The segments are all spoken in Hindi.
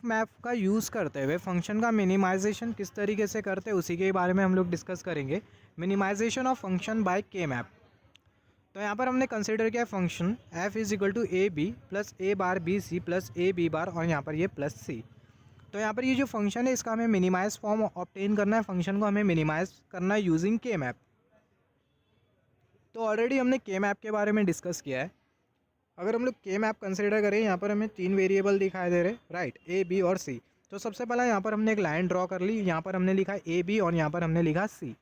मैप का यूज़ करते हुए फंक्शन का मिनिमाइजेशन किस तरीके से करते हैं उसी के बारे में हम लोग डिस्कस करेंगे। Minimization of function by K map. तो यहाँ पर हमने कंसिडर किया function f is equal to A B plus A bar B C plus A B bar और यहाँ पर ये प्लस सी। तो यहाँ पर ये जो फंक्शन है इसका हमें मिनिमाइज फॉर्म ऑब्टेन करना है, फंक्शन को हमें मिनिमाइज करना है यूजिंग के मैप। तो ऑलरेडी हमने के मैप के बारे में डिस्कस किया है। अगर हम लोग के मैप कंसिडर करें, यहाँ पर हमें 3 वेरिएबल दिखाई दे रहे, राइट, ए बी और सी। तो सबसे पहला यहाँ पर हमने एक लाइन ड्रॉ कर ली, यहाँ पर हमने लिखा ए बी और यहाँ पर हमने लिखा सी।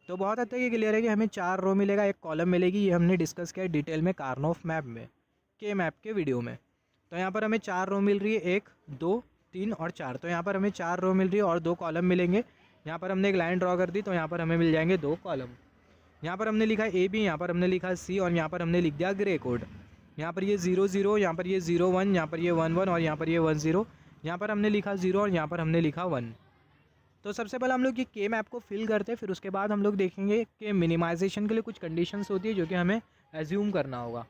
तो बहुत हद तक ये क्लियर है कि हमें 4 रो मिलेगा, एक कॉलम मिलेगी। ये हमने डिस्कस किया डिटेल में कार्नोफ मैप में, के मैप के वीडियो में। तो यहाँ पर हमें 4 रो मिल रही है, 1 2 3 और 4। तो यहाँ पर हमें 4 रो मिल रही है और 2 कॉलम मिलेंगे। यहाँ पर हमने एक लाइन ड्रॉ कर दी, तो यहाँ पर हमें मिल जाएंगे 2 कॉलम। यहाँ पर हमने लिखा ए बी, यहाँ पर हमने लिखा सी और यहाँ पर हमने लिख दिया ग्रे कोड। यहाँ पर ये 0 0, यहाँ पर ये 0 1, यहाँ पर ये 1 1 और यहाँ पर ये 1 0। यहाँ पर हमने लिखा 0 और यहाँ पर हमने लिखा 1। तो सबसे पहले हम लोग ये के मैप को फिल करते हैं, फिर उसके बाद हम लोग देखेंगे कि मिनिमाइजेशन के लिए कुछ कंडीशंस होती है जो कि हमें एज्यूम करना होगा।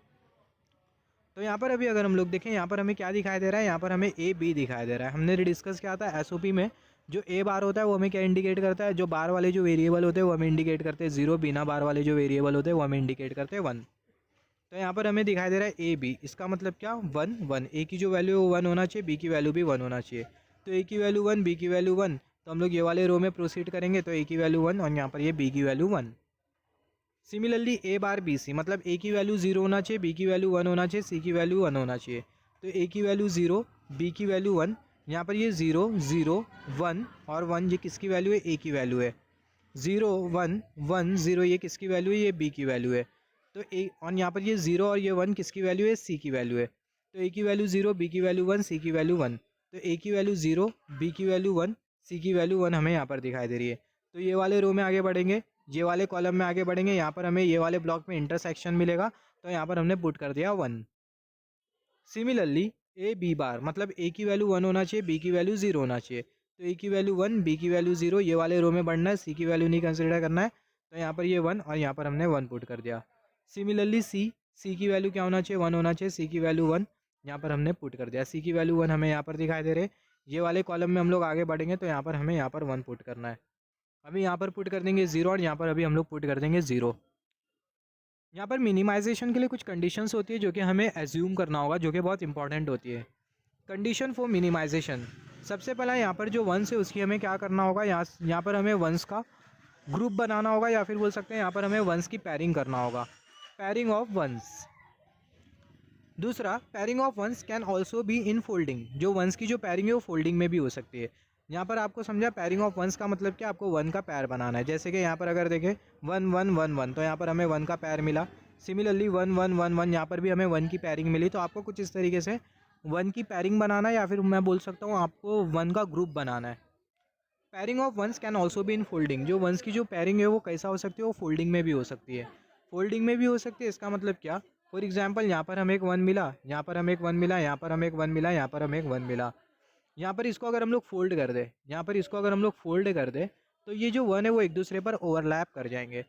तो यहाँ पर अभी अगर हम लोग देखें, यहाँ पर हमें क्या दिखाई दे रहा है, यहाँ पर हमें ए बी दिखाई दे रहा है। हमने डिस्कस किया था एसओपी में, जो ए बार होता है वो हमें क्या इंडिकेट करता है, जो बार वाले जो वेरिएबल होते हैं वो हमें इंडिकेट करते हैं 0, बिना बार वाले जो वेरिएबल होते हैं वो हमें इंडिकेट करते हैं 1। तो यहाँ पर हमें दिखाई दे रहा है ए बी, इसका मतलब क्या 1 1, ए की जो वैल्यू है वो 1 होना चाहिए, बी की वैल्यू भी 1 होना चाहिए। तो ए की वैल्यू 1, बी की वैल्यू 1, तो हम लोग ये वाले रो में प्रोसीड करेंगे। तो ए की वैल्यू 1 और यहाँ पर ये बी की वैल्यू 1। सिमिलरली ए बार बी सी, मतलब ए की वैल्यू 0 होना चाहिए, बी की वैल्यू 1 होना चाहिए, सी की वैल्यू 1 होना चाहिए। तो ए की वैल्यू 0, बी की वैल्यू 1, यहाँ पर ये 0 0 1 और 1 ये किसकी वैल्यू है, ए की वैल्यू है। 0 1 1 0 ये किसकी वैल्यू है, ये बी की वैल्यू है। तो ए और यहाँ पर ये 0 और ये 1 किसकी वैल्यू है, सी की वैल्यू है। तो ए की वैल्यू 0, बी की वैल्यू 1, सी की वैल्यू 1। तो ए की वैल्यू 0, बी की वैल्यू 1, सी की वैल्यू 1 हमें यहाँ पर दिखाई दे रही है। तो ये वाले रो में आगे बढ़ेंगे, ये वाले कॉलम में आगे बढ़ेंगे, यहाँ पर हमें ये वाले ब्लॉक में इंटरसेक्शन मिलेगा। तो यहाँ पर हमने पुट कर दिया 1। सिमिलरली ए बी बार, मतलब ए की वैल्यू 1 होना चाहिए, बी की वैल्यू 0 होना चाहिए। तो ए की वैल्यू 1, बी की वैल्यू 0, ये वाले रो में बढ़ना है, सी की वैल्यू नहीं कंसिडर करना है। तो यहाँ पर ये 1 और यहाँ पर हमने 1 पुट कर दिया। सिमिलरली सी की वैल्यू क्या होना चाहिए, 1 होना चाहिए, सी की वैल्यू 1, यहाँ पर हमने पुट कर दिया। सी की वैल्यू 1 हमें यहाँ पर दिखाई दे रहे। ये वाले कॉलम में हम लोग आगे बढ़ेंगे, तो यहाँ पर हमें यहाँ पर 1 पुट करना है। अभी यहाँ पर पुट कर देंगे 0 और यहाँ पर अभी हम लोग पुट कर देंगे 0। यहाँ पर मिनिमाइजेशन के लिए कुछ कंडीशंस होती है जो कि हमें एज्यूम करना होगा, जो कि बहुत इंपॉर्टेंट होती है। कंडीशन फॉर मिनिमाइजेशन, सबसे पहला यहाँ पर जो वंस है उसकी हमें क्या करना होगा, यहाँ पर हमें वंस का ग्रुप बनाना होगा, या फिर बोल सकते हैं यहाँ पर हमें वंस की पैरिंग करना होगा, पैरिंग ऑफ वंस। दूसरा, pairing of ones can also be in folding, जो वंस की जो पैरिंग है वो फोल्डिंग में भी हो सकती है। यहाँ पर आपको समझा पैरिंग ऑफ वंस का मतलब क्या, आपको 1 का पैर बनाना है। जैसे कि यहाँ पर अगर देखें 1 1 1 1, तो यहाँ पर हमें 1 का पैर मिला। सिमिलरली 1 1 1 1, यहाँ पर भी हमें 1 की पैरिंग मिली। तो आपको कुछ इस तरीके से 1 की पैरिंग बनाना है, या फिर मैं बोल सकता हूँ आपको 1 का ग्रुप बनाना है। Pairing of ones can also be in folding, जो वंस की जो पैरिंग है वो कैसा हो सकती है, वो फोल्डिंग में भी हो सकती है। फोल्डिंग में भी हो सकती है, इसका मतलब क्या, फॉर एग्जाम्पल यहाँ पर हमें एक 1 मिला, यहाँ पर हमें एक 1 मिला, यहाँ पर हमें एक 1 मिला, यहाँ पर हमें एक 1 मिला। यहाँ पर इसको अगर हम लोग फोल्ड कर दे, यहाँ पर इसको अगर हम लोग फोल्ड कर दे, तो ये जो 1 है वो एक दूसरे पर ओवरलैप कर जाएंगे।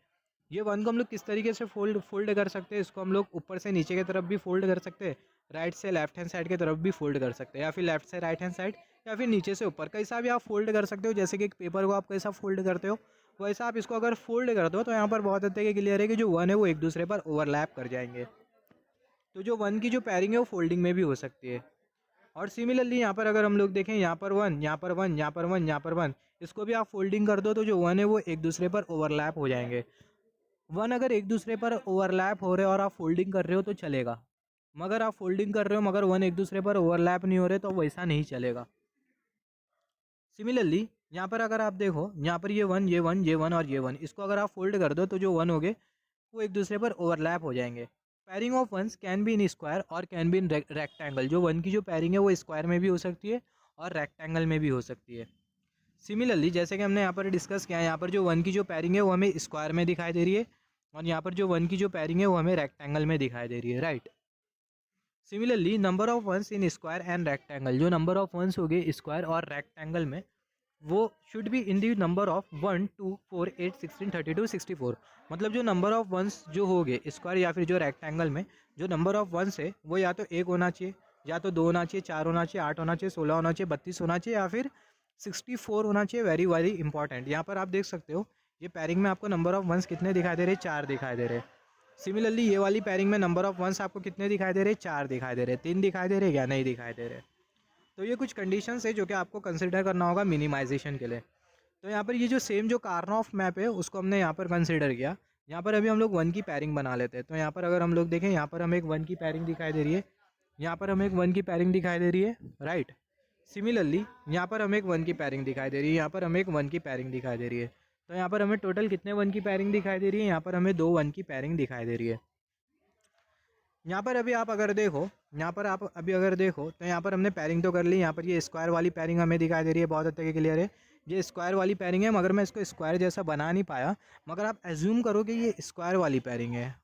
ये 1 को हम लोग किस तरीके से फोल्ड कर सकते हैं, इसको हम लोग ऊपर से नीचे की तरफ भी फोल्ड कर सकते हैं, राइट से लेफ्ट हैंड साइड की तरफ भी फोल्ड कर सकते हैं, या फिर लेफ्ट से राइट हैंड साइड, या फिर नीचे से ऊपर, कैसा भी आप फोल्ड कर सकते हो। जैसे कि एक पेपर को आप कैसा फोल्ड करते हो, वैसा आप इसको अगर फोल्ड करते हो, तो यहाँ पर बहुत हद तक क्लियर है कि जो 1 है वो एक दूसरे पर ओवरलैप कर जाएंगे। तो जो 1 की जो पैरिंग है वो फोल्डिंग में भी हो सकती है। और सिमिलरली यहाँ पर अगर हम लोग देखें, यहाँ पर 1, यहाँ पर 1, यहाँ पर 1, यहाँ पर 1, इसको भी आप फोल्डिंग कर दो, तो जो 1 है वो एक दूसरे पर ओवरलैप हो जाएंगे। 1 अगर एक दूसरे पर ओवरलैप हो रहे और आप फोल्डिंग कर रहे हो तो चलेगा, मगर आप फोल्डिंग कर रहे हो मगर 1 एक दूसरे पर ओवरलैप नहीं हो रहे, तो वैसा नहीं चलेगा। सिमिलरली यहाँ पर अगर आप देखो, यहाँ पर ये 1 ये 1 ये 1 और ये 1, इसको अगर आप फोल्ड कर दो, तो जो 1 हो गए वो एक दूसरे पर ओवरलैप हो जाएंगे। Pairing of ones can be in square और कैन बी इन रेक्टेंगल, जो 1 की जो पैरिंग है वो स्क्वायर में भी हो सकती है और रेक्टेंगल में भी हो सकती है। सिमिलरली जैसे कि हमने यहाँ पर डिस्कस किया है, यहाँ पर जो 1 की जो पैरिंग है वो हमें स्क्वायर में दिखाई दे रही है, और यहाँ पर जो 1 की जो पैरिंग है वो हमें रेक्टेंगल में दिखाई दे रही है, right. Similarly number of ones in square and rectangle, जो नंबर ऑफ वंस हो गए स्क्वायर और रेक्टेंगल में, वो should be in the number of 1 2 4 8 16 32 64, मतलब जो नंबर ऑफ वंस जो हो गए स्क्वायर या फिर जो रेक्टेंगल में जो नंबर ऑफ वंस है वो या तो 1 होना चाहिए, या तो 2 होना चाहिए, 4 होना चाहिए, 8 होना चाहिए, 16 होना चाहिए, 32 होना चाहिए, या फिर 64 होना चाहिए। Very very important. यहाँ पर आप देख सकते हो ये पैरिंग में आपको नंबर ऑफ वंस कितने दिखाई दे रहे हैं, 4 दिखाई दे रहे हैं। सिमिलरली ये वाली पैरिंग में नंबर ऑफ वंस आपको कितने दिखाई दे रहे हैं, 4 दिखाई दे रहे हैं। 3 दिखाई दे रहे हैं या नहीं दिखाई दे रहे। तो ये कुछ कंडीशंस है जो कि आपको कंसिडर करना होगा मिनिमाइजेशन के लिए। तो यहाँ पर ये जो सेम जो कार्नोफ मैप है उसको हमने यहाँ पर कंसिडर किया। यहाँ पर अभी हम लोग 1 की पैरिंग बना लेते हैं। तो यहाँ पर अगर हम लोग देखें, यहाँ पर हमें एक 1 की पैरिंग दिखाई दे रही है, यहाँ पर हमें एक 1 की पैरिंग दिखाई दे रही है, राइट। सिमिलरली यहाँ पर हमें एक 1 की पैरिंग दिखाई दे रही है, यहाँ पर हमें एक 1 की पैरिंग दिखाई दे रही है। तो यहाँ पर हमें टोटल कितने 1 की पैरिंग दिखाई दे रही है, यहाँ पर हमें 2 1 की पैरिंग दिखाई दे रही है। यहाँ पर अभी आप अगर देखो, यहाँ पर आप अभी अगर देखो तो यहाँ पर हमने पैरिंग तो कर ली। यहाँ पर ये स्क्वायर वाली पैरिंग हमें दिखाई दे रही है, बहुत हद तक क्लियर है। ये स्क्वायर वाली पैरिंग है, मगर मैं इसको स्क्वायर जैसा बना नहीं पाया, मगर आप एज्यूम करो कि ये स्क्वायर वाली पैरिंग है।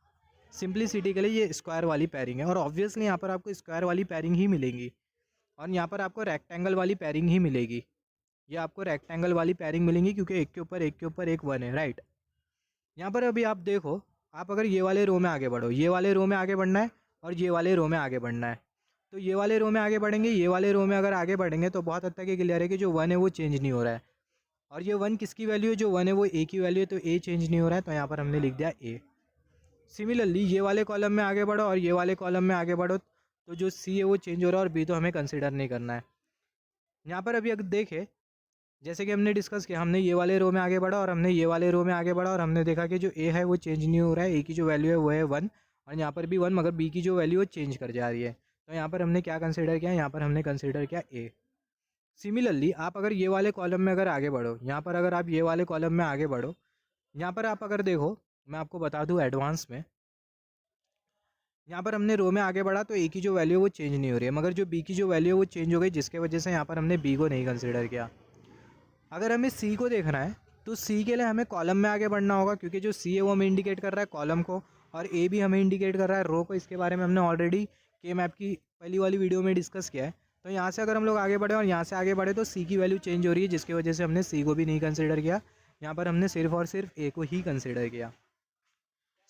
सिंप्लिसिटी के लिए ये स्क्वायर वाली पैरिंग है, और ऑब्वियसली यहाँ पर आपको स्क्वायर वाली पैरिंग ही मिलेंगी, और यहाँ पर आपको रेक्टेंगल वाली पैरिंग ही मिलेगी। ये आपको रेक्टेंगल वाली पैरिंग मिलेंगी क्योंकि एक के ऊपर एक के ऊपर एक 1 है, राइट। यहाँ पर अभी आप देखो, आप अगर ये वाले रो में आगे बढ़ो, ये वाले रो में आगे बढ़ना है और ये वाले रो में आगे बढ़ना है, तो ये वाले रो में आगे बढ़ेंगे, ये वाले रो में अगर आगे बढ़ेंगे तो बहुत हद तक ये क्लियर है कि जो 1 है वो चेंज नहीं हो रहा है। और ये 1 किसकी वैल्यू है, जो 1 है वो ए की वैल्यू है, तो ए चेंज नहीं हो रहा है, तो यहाँ पर हमने लिख दिया ए। सिमिलरली ये वाले कॉलम में आगे बढ़ो और ये वाले कॉलम में आगे बढ़ो, तो जो सी है वो चेंज हो रहा है और बी तो हमें कंसिडर नहीं करना है। यहाँ पर अभी अगर देखें, जैसे कि हमने डिस्कस किया, हमने ये वाले रो में आगे बढ़ा और हमने ये वाले रो में आगे बढ़ा, और हमने देखा कि जो ए है वो चेंज नहीं हो रहा है, ए की जो वैल्यू है वो है 1, और यहाँ पर भी 1, मगर बी की जो वैल्यू है चेंज कर जा रही है। तो यहाँ पर हमने क्या कंसिडर किया, यहाँ पर हमने कंसिडर किया ए। सिमिलरली आप अगर ये वाले कॉलम में अगर आगे बढ़ो, यहाँ पर अगर आप ये वाले कॉलम में आगे बढ़ो, यहाँ पर आप अगर देखो, मैं आपको बता दूँ एडवांस में, यहाँ पर हमने रो में आगे बढ़ा तो ए की जो वैल्यू है वो चेंज नहीं हो रही है, मगर जो बी की जो वैल्यू है वो चेंज हो गई, जिसके वजह से यहाँ पर हमने बी को नहीं कंसिडर किया। अगर हमें सी को देखना है तो सी के लिए हमें कॉलम में आगे बढ़ना होगा, क्योंकि जो सी है वो हमें इंडिकेट कर रहा है कॉलम को, और ए भी हमें इंडिकेट कर रहा है रो को। इसके बारे में हमने ऑलरेडी के मैप की पहली वाली वीडियो में डिस्कस किया है। तो यहाँ से अगर हम लोग आगे बढ़े और यहाँ से आगे बढ़े तो सी की वैल्यू चेंज हो रही है, जिसकी वजह से हमने सी को भी नहीं कंसिडर किया। यहाँ पर हमने सिर्फ और सिर्फ ए को ही कंसिडर किया।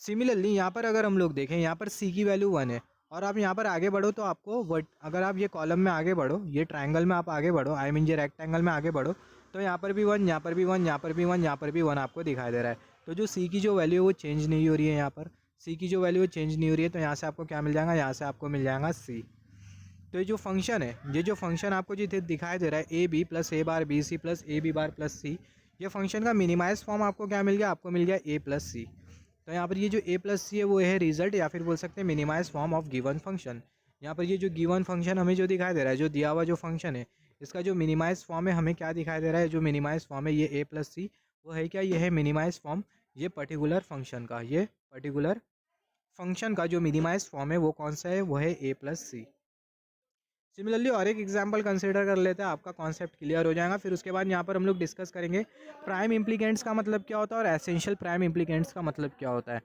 सिमिलरली यहाँ पर अगर हम लोग देखें, यहाँ पर सी की वैल्यू 1 है, और आप यहाँ पर आगे बढ़ो तो आपको अगर आप ये कॉलम में आगे बढ़ो, ये ट्रायंगल में आप आगे बढ़ो, आई मीन ये रेक्टेंगल में आगे बढ़ो, तो यहाँ पर भी 1, यहाँ पर भी 1, यहाँ पर भी 1, यहाँ पर भी 1 आपको दिखाई दे रहा है। तो जो सी की जो वैल्यू है वो चेंज नहीं हो रही है, यहाँ पर सी की जो वैल्यू है चेंज नहीं हो रही है, तो यहाँ से आपको क्या मिल जाएगा, यहाँ से आपको मिल जाएगा सी। तो ये जो फंक्शन है, ये जो फंक्शन आपको जो दिखाई दे रहा है A B plus A bar B C plus A B bar plus C, ये फंक्शन का मिनिमाइज फॉर्म आपको क्या मिल गया, आपको मिल गया ए प्लस सी। तो यहाँ पर ये जो ए प्लस सी है वो है रिजल्ट, या फिर बोल सकते हैं minimize form of given function. यहाँ पर ये जो गिवन फंक्शन हमें जो दिखाई दे रहा है, जो दिया हुआ जो फंक्शन है, इसका जो मिनिमाइज फॉर्म है हमें क्या दिखाई दे रहा है, जो मिनिमाइज फॉर्म है ये ए प्लस सी, वो है क्या, ये है मिनिमाइज फॉर्म ये पर्टिकुलर फंक्शन का। ये पर्टिकुलर फंक्शन का जो मिनिमाइज फॉर्म है वो कौन सा है, वो है ए प्लस सी। सिमिलरली और एक एग्जांपल कंसीडर कर लेते हैं, आपका कॉन्सेप्ट क्लियर हो जाएगा। फिर उसके बाद यहाँ पर हम लोग डिस्कस करेंगे प्राइम इम्प्लीकेंट्स का मतलब क्या होता है और एसेंशियल प्राइम इम्प्लीकेंट्स का मतलब क्या होता है।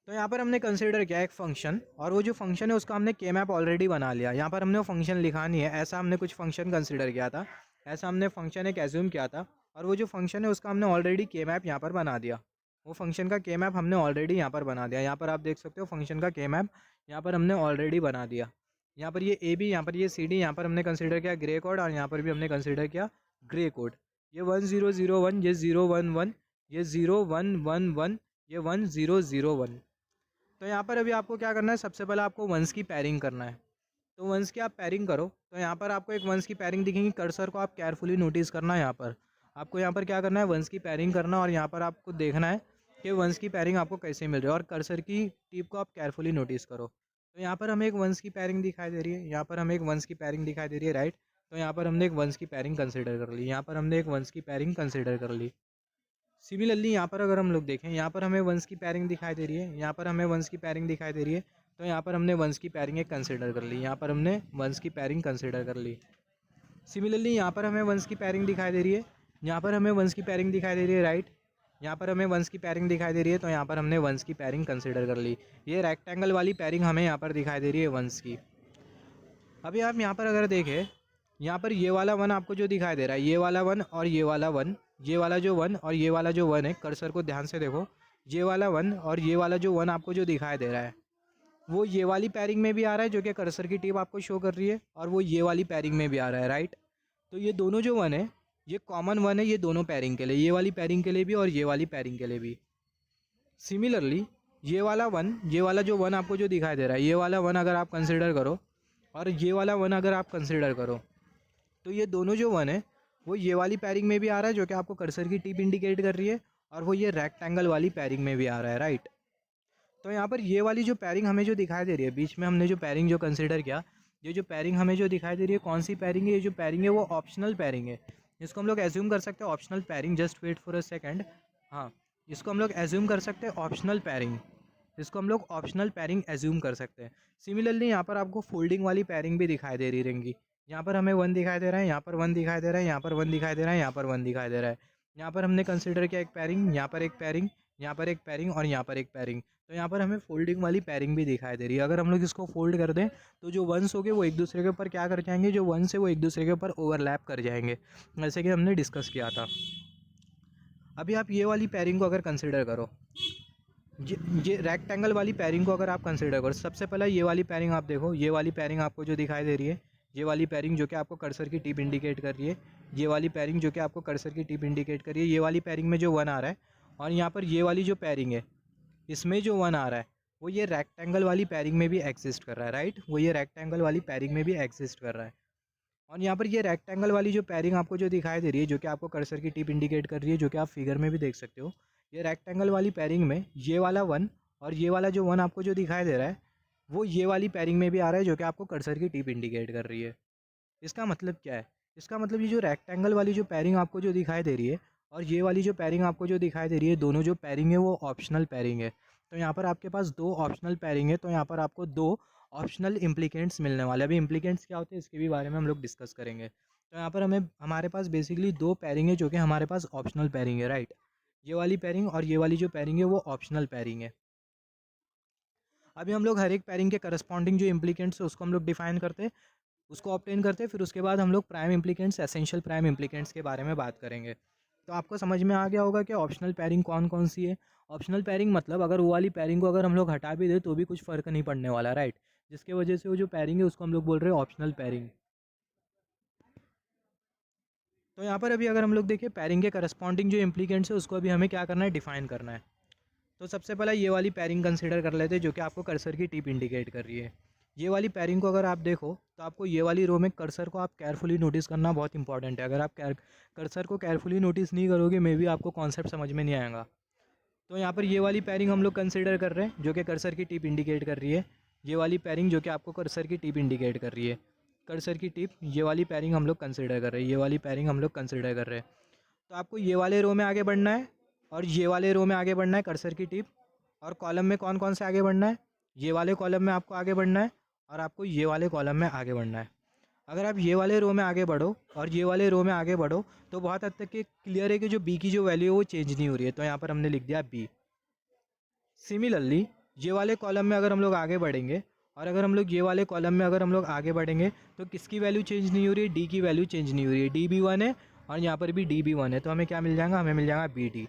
तो यहाँ पर हमने कंसीडर किया एक फंक्शन, और वो जो फंक्शन है उसका हमने के मैप ऑलरेडी बना लिया। यहाँ पर हमने वो फंक्शन लिखा नहीं है, ऐसा हमने कुछ फंक्शन कंसीडर किया था, ऐसा हमने फंक्शन एक एज्यूम किया था, और वो जो फंक्शन है उसका हमने ऑलरेडी के मैप यहाँ पर बना दिया। वो फंक्शन का के मैप हमने ऑलरेडी यहाँ पर बना दिया। यहाँ पर आप देख सकते हो फंक्शन का के मैप यहाँ पर हमने ऑलरेडी बना दिया। यहाँ पर ये ए बी, यहाँ पर ये सी डी, यहाँ पर हमने कंसीडर किया ग्रे कोड, और यहाँ पर भी हमने कंसीडर किया ग्रे कोड। ये 1001, ये 011, ये 0111, ये 1001। तो यहाँ पर अभी आपको क्या करना है, सबसे पहले आपको वंस की पैरिंग करना है। तो वंस की आप पैरिंग करो, तो यहाँ पर आपको एक वंस की पैरिंग दिखेंगी, कर्सर को आप केयरफुली नोटिस करना है। यहाँ पर आपको यहाँ पर क्या करना है, वंस की पैरिंग करना, और यहाँ पर आपको देखना है कि वंस की पैरिंग आपको कैसे मिल रही है, और कर्सर की टिप को आप केयरफुली नोटिस करो। तो यहाँ पर हमें एक वंस की पैरिंग दिखाई दे रही है, यहाँ पर हमें एक वंस की पैरिंग दिखाई दे रही है, राइट। तो यहाँ पर हमने एक वंस की पैरिंग कंसिडर कर ली, यहाँ पर हमने एक वंस की पैरिंग कंसिडर कर ली। सिमिलरली यहाँ पर अगर हम लोग देखें, यहाँ पर हमें वंस की पैरिंग दिखाई दे रही है, यहाँ पर हमें वंस की पैरिंग दिखाई दे रही है, तो यहाँ पर हमने वंस की पैरिंग एक कंसिडर कर ली, यहाँ पर हमने वंस की पैरिंग कंसिडर कर ली। सिमिलरली यहाँ पर हमें वंस की पैरिंग दिखाई दे रही है, यहाँ पर हमें वंस की पैरिंग दिखाई दे रही है, राइट। यहाँ पर हमें वंस की पैरिंग दिखाई दे रही है, तो यहाँ पर हमने वंस की पैरिंग कंसिडर कर ली। ये रेक्टेंगल वाली पैरिंग हमें यहाँ पर दिखाई दे रही है वंस की। अभी आप यहाँ पर अगर देखें, यहाँ पर ये वाला 1 आपको जो दिखाई दे रहा है, ये वाला 1 और ये वाला 1, ये वाला जो 1 और ये वाला जो 1 है, कर्सर को ध्यान से देखो, ये वाला 1 और ये वाला जो 1 आपको जो दिखाई दे रहा है, वो ये वाली पैरिंग में भी आ रहा है जो कि कर्सर की टिप आपको शो कर रही है, और वो ये वाली पैरिंग में भी आ रहा है, राइट। तो ये दोनों जो वन है ये कॉमन वन है, ये दोनों पैरिंग के लिए, ये वाली पैरिंग के लिए भी और ये वाली पैरिंग के लिए भी। सिमिलरली ये वाला वन, ये वाला जो वन आपको जो दिखाई दे रहा है, ये वाला वन अगर आप कंसिडर करो और ये वाला वन अगर आप कंसिडर करो, तो ये दोनों जो वन है वो ये वाली पैरिंग में भी आ रहा है जो कि आपको कर्सर की टिप इंडिकेट कर रही है, और वो ये रेक्टेंगल वाली पैरिंग में भी आ रहा है, राइट। तो यहाँ पर ये वाली जो पैरिंग हमें जो दिखाई दे रही है, बीच में हमने जो पैरिंग जो कंसिडर किया, ये जो पैरिंग हमें जो दिखाई दे रही है कौन सी पैरिंग है, ये जो पैरिंग है वो ऑप्शनल पैरिंग है। इसको हम लोग एज्यूम कर सकते हैं optional pairing, just wait for a second. हाँ, इसको हम लोग एज्यूम कर सकते हैं ऑप्शनल पैरिंग, इसको हम लोग ऑप्शनल पैरिंग एज्यूम कर सकते हैं। सिमिलरली यहाँ पर आपको फोल्डिंग वाली पैरिंग भी दिखाई दे रही रहेंगी। यहाँ पर हमें वन दिखाई दे रहा है, यहाँ पर वन दिखाई दे रहा है, यहाँ पर वन दिखाई दे रहा है, यहाँ पर वन दिखाई दे रहा है। यहाँ पर हमने कंसिडर किया एक पैरिंग, यहाँ पर एक पैरिंग, यहाँ पर एक पैरिंग और यहाँ पर एक पैरिंग। तो यहाँ पर हमें फोल्डिंग वाली पैरिंग भी दिखाई दे रही है। अगर हम लोग इसको फोल्ड कर दें तो जो वंस होंगे वो एक दूसरे के ऊपर क्या कर जाएंगे, जो वंस है वो एक दूसरे के ऊपर ओवरलैप कर जाएंगे, जैसे कि हमने डिस्कस किया था। अभी आप ये वाली पैरिंग को अगर कंसिडर करो, ये रेक्टेंगल वाली पैरिंग को अगर आप कंसिडर करो, सबसे पहले ये वाली पैरिंग आप देखो, ये वाली पैरिंग आपको जो दिखाई दे रही है, ये वाली पैरिंग जो कि आपको कर्सर की टिप इंडिकेट कर रही है, ये वाली पैरिंग जो कि आपको कर्सर की टिप इंडिकेट कर रही है, ये वाली पैरिंग में जो वन आ रहा है, और यहाँ पर ये वाली जो पैरिंग है इसमें जो वन आ रहा है वो ये रेक्टेंगल वाली पैरिंग में भी एग्जिस्ट कर रहा है, राइट। वो ये रेक्टेंगल वाली पैरिंग में भी एग्जिस्ट कर रहा है। और यहाँ पर ये रेक्टेंगल वाली जो पैरिंग आपको जो दिखाई दे रही है, जो कि आपको कर्सर की टिप इंडिकेट कर रही है, जो कि आप फिगर में भी देख सकते हो, ये रेक्टेंगल वाली पैरिंग में ये वाला वन और ये वाला जो वन आपको जो दिखाई दे रहा है वो ये वाली पैरिंग में भी आ रहा है, जो कि आपको कर्सर की टिप इंडिकेट कर रही है। इसका मतलब क्या है, इसका मतलब ये जो रेक्टेंगल वाली जो पैरिंग आपको जो दिखाई दे रही है और ये वाली जो पैरिंग आपको जो दिखाई दे रही है, दोनों जो पैरिंग है वो ऑप्शनल पैरिंग है। तो यहाँ पर आपके पास दो ऑप्शनल पैरिंग है, तो यहाँ पर आपको दो ऑप्शनल इम्प्लीकेंट्स मिलने वाले। अभी इम्प्लीकेंट्स क्या होते हैं इसके भी बारे में हम लोग डिस्कस करेंगे। तो यहाँ पर हमारे पास बेसिकली दो पैरिंग है जो कि हमारे पास ऑप्शनल पैरिंग है, राइट। ये वाली पैरिंग और ये वाली जो पैरिंग है वो ऑप्शनल पैरिंग है। अभी हम लोग हर एक पैरिंग के करस्पॉन्डिंग जो इम्प्लीकेंट्स है उसको हम लोग डिफाइन करते हैं, उसको ऑब्टेन करते हैं, फिर उसके बाद हम लोग prime implicants, essential prime implicants के बारे में बात करेंगे। तो आपको समझ में आ गया होगा कि ऑप्शनल पैरिंग कौन कौन सी है। ऑप्शनल पैरिंग मतलब अगर वो वाली पैरिंग को अगर हम लोग हटा भी दे तो भी कुछ फ़र्क नहीं पड़ने वाला, राइट। जिसके वजह से वो जो पैरिंग है उसको हम लोग बोल रहे हैं ऑप्शनल पैरिंग। तो यहाँ पर अभी अगर हम लोग देखें पैरिंग के करस्पॉन्डिंग जो इम्प्लीकेंट्स है उसको अभी हमें क्या करना है, डिफाइन करना है। तो सबसे पहला ये वाली पैरिंग कंसिडर कर लेते हैं जो कि आपको कर्सर की टिप इंडिकेट कर रही है। ये वाली पैरिंग को अगर आप देखो तो आपको ये वाली रो में कर्सर को आप केयरफुली नोटिस करना बहुत इंपॉर्टेंट है। अगर आप कर्सर को केयरफुली नोटिस नहीं करोगे मे बी आपको कॉन्सेप्ट समझ में नहीं आएगा। तो यहाँ पर ये वाली पैरिंग हम लोग कंसिडर कर रहे हैं जो कि कर्सर की टिप इंडिकेट कर रही है। ये वाली पैरिंग जो कि आपको कर्सर की टिप इंडिकेट कर रही है, कर्सर की टिप, ये वाली पैरिंग हम लोग कंसिडर कर रहे हैं, ये वाली पैरिंग हम लोग कंसिडर कर रहे हैं। तो आपको ये वाले रो में आगे बढ़ना है और ये वाले रो में आगे बढ़ना है कर्सर की टिप, और कॉलम में कौन कौन से आगे बढ़ना है, ये वाले कॉलम में आपको आगे बढ़ना है और आपको ये वाले कॉलम में आगे बढ़ना है। अगर आप ये वाले रो में आगे बढ़ो और ये वाले रो में आगे बढ़ो तो बहुत हद तक कि क्लियर है कि जो बी की जो वैल्यू है वो चेंज नहीं हो रही है, तो यहाँ पर हमने लिख दिया बी। सिमिलरली ये वाले कॉलम में अगर हम लोग आगे बढ़ेंगे और अगर हम लोग ये वाले कॉलम में अगर हम लोग आगे बढ़ेंगे तो किसकी वैल्यू चेंज नहीं हो रही है, डी की वैल्यू चेंज नहीं हो रही है। डी भी वन है और यहाँ पर भी डी भी वन है, तो हमें क्या मिल जाएगा, हमें मिल जाएगा बी डी।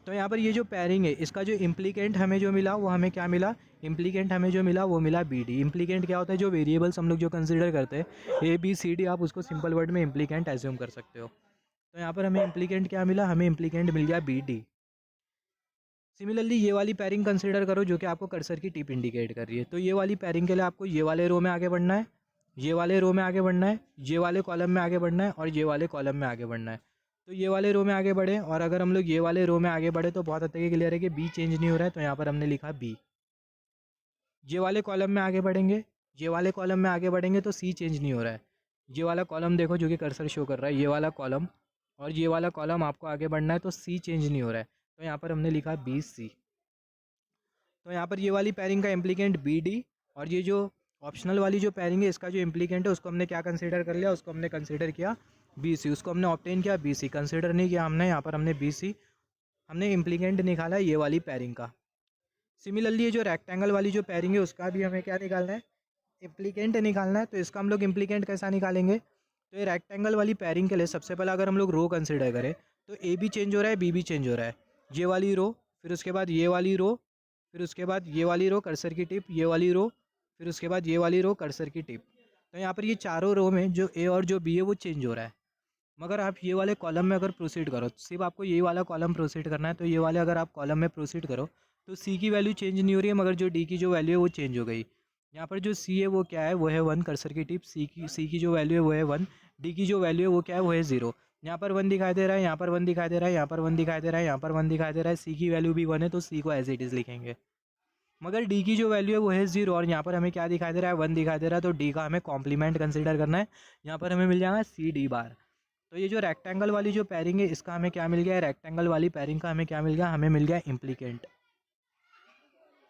तो यहाँ पर ये जो पैरिंग है इसका जो इम्प्लीकेंट हमें जो मिला वो हमें क्या मिला, इम्प्लीकेंट हमें जो मिला वो मिला बी डी। इम्प्लीकेंट क्या होता है, जो वेरिएबल्स हम लोग जो कंसिडर करते हैं ए बी सी डी, आप उसको सिंपल वर्ड में इम्प्लीकेंट एज्यूम कर सकते हो। तो यहाँ पर हमें इम्प्लीकेंट क्या मिला, हमें इम्प्लीकेंट मिल गया बी डी। सिमिलरली ये वाली पैरिंग कंसिडर करो जो कि आपको कर्सर की टिप इंडिकेट कर रही है। तो ये वाली पैरिंग के लिए आपको ये वाले रो में आगे बढ़ना है, ये वाले रो में आगे बढ़ना है, ये वाले कॉलम में आगे बढ़ना है और ये वाले कॉलम में आगे बढ़ना है। तो ये वाले रो में आगे बढ़े और अगर हम लोग ये वाले रो में आगे बढ़े तो बहुत हद तक क्लियर है कि बी चेंज नहीं हो रहा है, तो यहाँ पर हमने लिखा बी। ये वाले कॉलम में आगे बढ़ेंगे, ये वाले कॉलम में आगे बढ़ेंगे तो सी चेंज नहीं हो रहा है। ये वाला कॉलम देखो जो कि कर्सर शो कर रहा है, ये वाला कॉलम और ये वाला कॉलम आपको आगे बढ़ना है तो सी चेंज नहीं हो रहा है, तो यहाँ पर हमने लिखा बी सी। तो यहाँ पर ये वाली पैरिंग का इम्प्लीकेंट बी डी और ये जो ऑप्शनल वाली जो पैरिंग है इसका जो इम्प्लीकेंट है उसको हमने क्या कंसिडर कर लिया, उसको हमने कंसिडर किया बी सी, उसको हमने ऑब्टेन किया बी सी, कंसिडर नहीं किया हमने, यहाँ पर हमने बी सी, हमने इम्प्लीकेंट निकाला ये वाली पैरिंग का। सिमिलरली ये जो रेक्टेंगल वाली जो पैरिंग है उसका भी हमें क्या निकालना है, इम्प्लीकेंट निकालना है। तो इसका हम लोग इम्प्लीकेंट कैसा निकालेंगे, तो ये रेक्टेंगल वाली पैरिंग के लिए सबसे पहले अगर हम लोग रो कंसिडर करें तो ए भी चेंज हो रहा है, बी भी चेंज हो रहा है। ये वाली रो, फिर उसके बाद ये वाली रो, फिर उसके बाद ये वाली रो कर्सर की टिप, ये वाली रो, फिर उसके बाद ये वाली रो कर्सर की टिप। तो यहाँ पर ये चारों रो में जो ए और जो बी है वो चेंज हो रहा है। मगर आप ये वाले कॉलम में अगर प्रोसीड करो, सिर्फ आपको ये वाला कॉलम प्रोसीड करना है, तो ये वाले अगर आप कॉलम में प्रोसीड करो तो सी की वैल्यू चेंज नहीं हो रही है, मगर जो डी की जो वैल्यू है वो चेंज हो गई। यहाँ पर जो सी है वो क्या है, वो है 1, कर्सर की टिप, सी की जो वैल्यू है वो है 1, डी की जो वैल्यू है वो क्या है, वो है 0। यहाँ पर 1 दिखाई दे रहा है, यहाँ पर 1 दिखाई दे रहा है, यहाँ पर 1 दिखाई दे रहा है, यहाँ पर 1 दिखाई दे रहा है, सी की वैल्यू भी 1 है तो सी को एज इट इज़ लिखेंगे। मगर डी की जो वैल्यू है वो है 0 और यहाँ पर हमें क्या दिखाई दे रहा है, 1 दिखाई दे रहा है, तो डी का हमें कॉम्प्लीमेंट कंसिडर करना है। यहाँ पर हमें मिल जाएगा सी डी बार। तो ये जो रेक्टेंगल वाली जो पैरिंग है इसका हमें क्या मिल गया है, रेक्टेंगल वाली पैरिंग का हमें क्या मिल गया, हमें मिल गया इम्प्लीकेंट।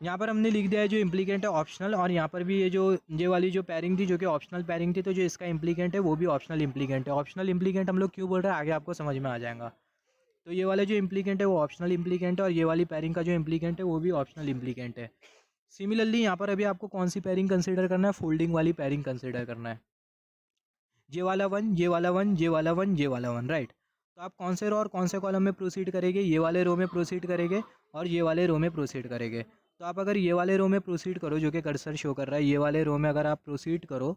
यहाँ पर हमने लिख दिया है जो इम्प्लीकेंट है ऑप्शनल, और यहाँ पर भी ये वाली जो पैरिंग थी जो कि ऑप्शनल पैरिंग थी, तो जो इसका इम्प्लीकेंट है वो भी ऑप्शनल इम्प्लीकेंट है। ऑप्शनल इम्प्लीकेंट हम लोग क्यों बोल रहे हैं आगे आपको समझ में आ जाएगा। तो ये वाला जो इम्प्लीकेंट है वो ऑप्शनल इम्प्लीकेंट है, और ये वाली पैरिंग का जो इम्प्लीकेंट है वो भी ऑप्शनल इम्प्लीकेंट है। सिमिलरली यहाँ पर अभी आपको कौन सी पैरिंग कंसिडर करना है, फोल्डिंग वाली पैरिंग कंसिडर करना है। ये वाला 1, ये वाला 1, ये वाला 1, ये वाला 1, राइट। तो आप कौन से रो और कौन से कॉलम में प्रोसीड करेंगे, ये वाले रो में प्रोसीड करेंगे और ये वाले रो में प्रोसीड करेंगे। तो आप अगर ये वाले रो में प्रोसीड करो, जो कि कर्सर शो कर रहा है, ये वाले रो में अगर आप प्रोसीड करो,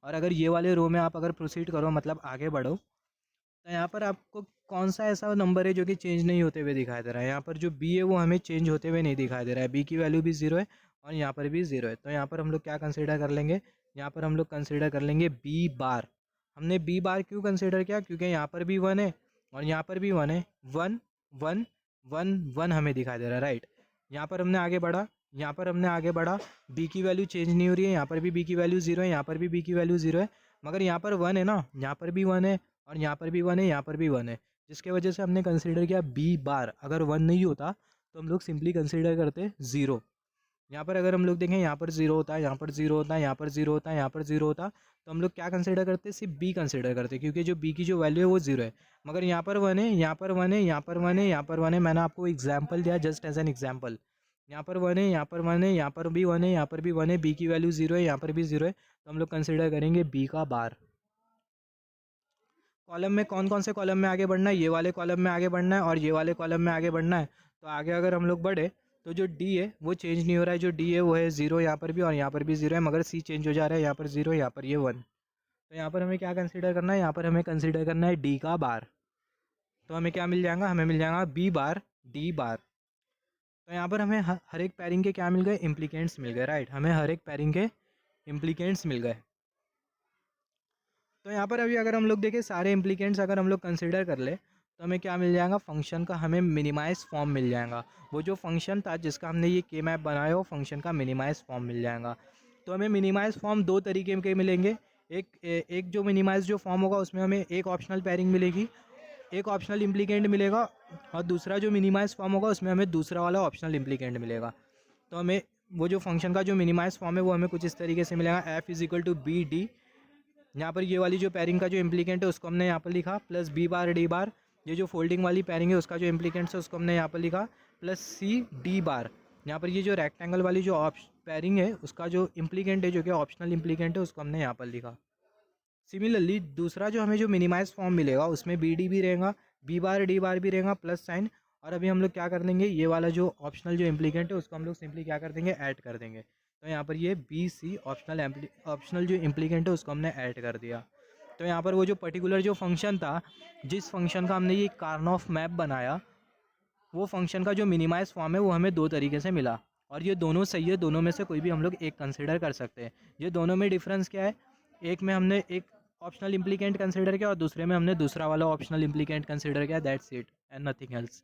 और अगर ये वाले रो में आप अगर प्रोसीड करो मतलब आगे बढ़ो, तो यहाँ पर आपको कौन सा ऐसा नंबर है जो कि चेंज नहीं होते हुए दिखाई दे रहा है। यहाँ पर जो बी है वो हमें चेंज होते हुए नहीं दिखाई दे रहा है, बी की वैल्यू भी 0 है और यहाँ पर भी 0 है। तो यहाँ पर हम लोग क्या कंसिडर कर लेंगे, यहाँ पर हम लोग कंसिडर कर लेंगे बी बार। हमने बी बार क्यों कंसिडर किया, क्योंकि यहाँ पर भी 1 है और यहाँ पर भी 1 है, 1 1 1 1 हमें दिखाई दे रहा है, राइट। यहाँ पर हमने आगे बढ़ा, यहाँ पर हमने आगे बढ़ा, बी की वैल्यू चेंज नहीं हो रही है, यहाँ पर भी बी की वैल्यू 0 है, यहाँ पर भी बी की वैल्यू 0 है, मगर यहाँ पर 1 है ना, यहाँ पर भी 1 है और यहाँ पर भी 1 है, यहाँ पर भी 1 है, जिसके वजह से हमने कंसिडर किया बी बार। अगर 1 नहीं होता तो हम लोग सिंपली कंसिडर करते 0। यहाँ पर अगर हम लोग देखें, यहाँ पर 0 होता है, यहाँ पर 0 होता है, यहाँ पर 0 होता है, यहाँ पर 0 होता, तो हम लोग क्या कंसिडर करते, सिर्फ बी कंसिडर करते, क्योंकि जो बी की जो वैल्यू है वो 0 है। मगर यहाँ पर 1 है, यहाँ पर 1 है, यहाँ पर 1 है, यहाँ पर 1 है, मैंने आपको एग्जाम्पल दिया जस्ट एज एन एग्जाम्पल। यहाँ पर 1 है, यहाँ पर 1 है, यहाँ पर भी 1 है, यहाँ पर भी 1 है, बी की वैल्यू 0 है, यहाँ पर भी 0 है, तो हम लोग कंसिडर करेंगे बी का बार। कॉलम में कौन कौन से कॉलम में आगे बढ़ना है, ये वाले कॉलम में आगे बढ़ना है और ये वाले कॉलम में आगे बढ़ना है। तो आगे अगर हम लोग बढ़े तो जो डी है वो चेंज नहीं हो रहा है, जो डी है वो है 0 यहाँ पर भी और यहाँ पर भी 0 है, मगर सी चेंज हो जा रहा है, यहाँ पर 0, यहाँ पर ये 1। तो यहाँ पर हमें क्या कंसिडर करना है, यहाँ पर हमें कंसिडर करना है डी का बार। तो हमें क्या मिल जाएगा, हमें मिल जाएगा बी बार डी बार। तो यहाँ पर हमें हर एक पैरिंग के क्या मिल गए, इम्प्लीकेंट्स मिल गए, राइट। हमें हर एक पैरिंग के इम्प्लीकेंट्स मिल गए। तो यहाँ पर अभी अगर हम लोग देखें सारे इम्प्लीकेंट्स अगर हम लोग कंसिडर कर ले तो हमें क्या मिल जाएगा, फंक्शन का हमें मिनिमाइज फॉर्म मिल जाएगा। वो जो फंक्शन था जिसका हमने ये के मैप बनाया वो फंक्शन का मिनिमाइज फॉर्म मिल जाएगा। तो हमें मिनिमाइज फॉर्म दो तरीके के मिलेंगे। एक जो मिनिमाइज जो फॉर्म होगा उसमें हमें एक ऑप्शनल पैरिंग मिलेगी, एक ऑप्शनल इम्प्लीकेंट मिलेगा, और दूसरा जो मिनिमाइज फॉर्म होगा उसमें हमें दूसरा वाला ऑप्शनल इम्प्लीकेंट मिलेगा। तो हमें वो जो फंक्शन का जो मिनिमाइज फॉर्म है वो हमें कुछ इस तरीके से मिलेगा, F is equal to B D. यहाँ पर ये वाली जो पैरिंग का जो इम्प्लीकेंट है उसको हमने यहाँ पर लिखा, plus B bar D bar. ये जो फोल्डिंग वाली पैरिंग है उसका जो इम्प्लीकेंट है उसको हमने यहाँ पर लिखा, प्लस सी डी बार। यहाँ पर ये जो रेक्टेंगल वाली जो पैरिंग है उसका जो इम्प्लीकेंट है जो कि ऑप्शनल इम्प्लीकेंट है उसको हमने यहाँ पर लिखा। सिमिलरली दूसरा जो हमें जो मिनिमाइज फॉर्म मिलेगा उसमें बी डी भी रहेगा, बी बार डी बार भी रहेगा, प्लस साइन। और अभी हम लोग क्या कर देंगे, ये वाला जो ऑप्शनल जो इम्प्लीकेंट है उसको हम लोग सिंपली क्या कर देंगे, ऐड कर देंगे। तो यहाँ पर ये बी सी ऑप्शनल जो इम्प्लीकेंट है उसको हमने ऐड कर दिया। तो यहाँ पर वो जो पर्टिकुलर जो फंक्शन था, जिस फंक्शन का हमने ये कार्नोफ मैप बनाया, वो फंक्शन का जो मिनिमाइज फॉर्म है वो हमें दो तरीके से मिला, और ये दोनों सही है, दोनों में से कोई भी हम लोग एक कंसिडर कर सकते हैं। ये दोनों में डिफरेंस क्या है, एक में हमने एक ऑप्शनल इम्प्लीकेंट कंसिडर किया और दूसरे में हमने दूसरा वाला ऑप्शनल इम्प्लीकेंट कंसिडर किया, that's it and nothing else.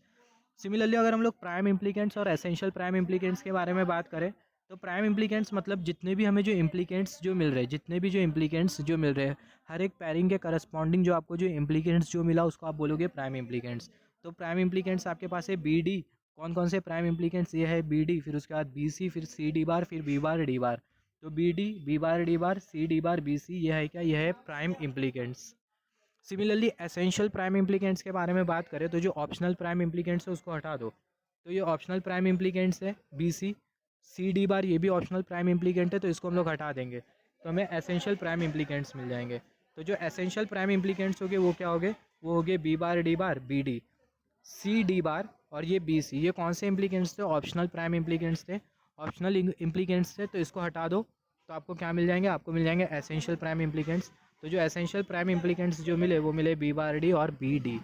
Similarly अगर हम लोग प्राइम इम्प्लीकेंट्स और एसेंशियल प्राइम इम्प्लीकेंट्स के बारे में बात करें तो प्राइम इम्प्लीकेंट्स मतलब जितने भी हमें जो इम्प्लीकेंट्स जो मिल रहे हैं, जितने भी जो इम्प्लीकेंट्स जो मिल रहे हैं, हर एक पैरिंग के करस्पॉन्डिंग जो आपको जो इम्प्लीकेंट्स जो मिला उसको आप बोलोगे प्राइम इम्प्लीकेंट्स। तो प्राइम इम्प्लीकेंट्स आपके पास है बी डी। कौन कौन से प्राइम इम्प्लीकेंट्स, ये है बी डी, फिर उसके बाद बी सी, फिर सी डी बार, फिर बी बार डी बार। तो B D, B bar D bar, C D bar, B C, ये है क्या, यह है prime implicants. Similarly essential prime implicants के बारे में बात करें तो जो ऑप्शनल प्राइम इम्प्लीकेंट्स है उसको हटा दो। तो ये ऑप्शनल प्राइम इम्प्लीकेंट्स है B C, C D bar, ये भी ऑप्शनल प्राइम इम्प्लीकेंट है, तो इसको हम लोग हटा देंगे तो हमें एसेंशियल प्राइम इम्प्लीकेंट्स मिल जाएंगे। तो जो एसेंशियल प्राइम इम्प्लीकेंट्स हो गए वो क्या हो गए, वो हो गए B bar D bar, B D, C D bar और ये बी सी। ये कौन से इम्प्लीकेंट्स थे, ऑप्शनल प्राइम इम्प्लीकेंट्स थे, ऑप्शनल इम्प्लीकेंट्स थे, तो इसको हटा दो तो आपको क्या मिल जाएंगे, आपको मिल जाएंगे एसेंशियल प्राइम इम्प्लीकेंट्स। तो जो एसेंशियल प्राइम इम्प्लीकेंट्स जो मिले वो मिले बी बार डी और बी डी।